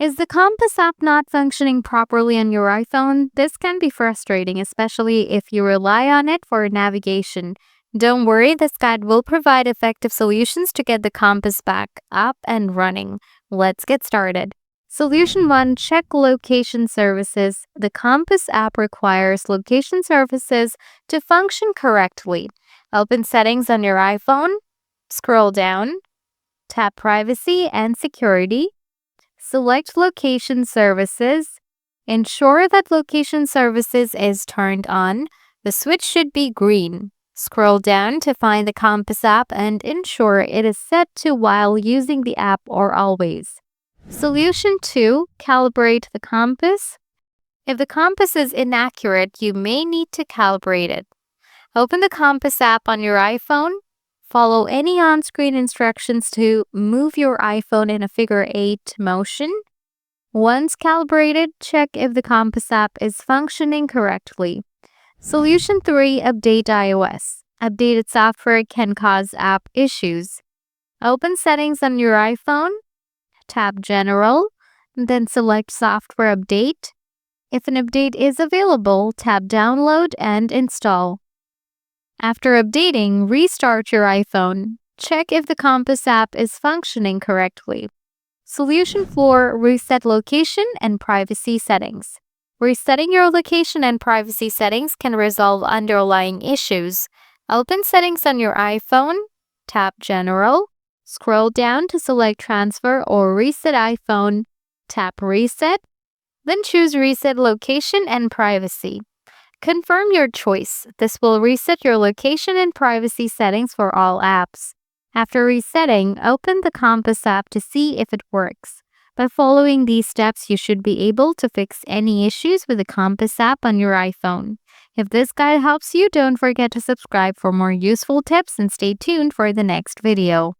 Is the Compass app not functioning properly on your iPhone? This can be frustrating, especially if you rely on it for navigation. Don't worry, this guide will provide effective solutions to get the Compass back up and running. Let's get started. Solution 1. Check location services. The Compass app requires location services to function correctly. Open Settings on your iPhone, scroll down, tap Privacy and Security. Select Location Services. Ensure that Location Services is turned on. The switch should be green. Scroll down to find the Compass app and ensure it is set to while using the app or always. Solution 2. Calibrate the compass. If the compass is inaccurate, you may need to calibrate it. Open the Compass app on your iPhone. Follow any on-screen instructions to move your iPhone in a figure 8 motion. Once calibrated, check if the Compass app is functioning correctly. Solution 3. Update iOS. Updated software can cause app issues. Open Settings on your iPhone, tap General, then select Software Update. If an update is available, tap Download and Install. After updating, restart your iPhone. Check if the Compass app is functioning correctly. Solution 4. Reset location and privacy settings. Resetting your location and privacy settings can resolve underlying issues. Open Settings on your iPhone, tap General, scroll down to select Transfer or Reset iPhone, tap Reset, then choose Reset Location and Privacy. Confirm your choice. This will reset your location and privacy settings for all apps. After resetting, open the Compass app to see if it works. By following these steps, you should be able to fix any issues with the Compass app on your iPhone. If this guide helps you, don't forget to subscribe for more useful tips and stay tuned for the next video.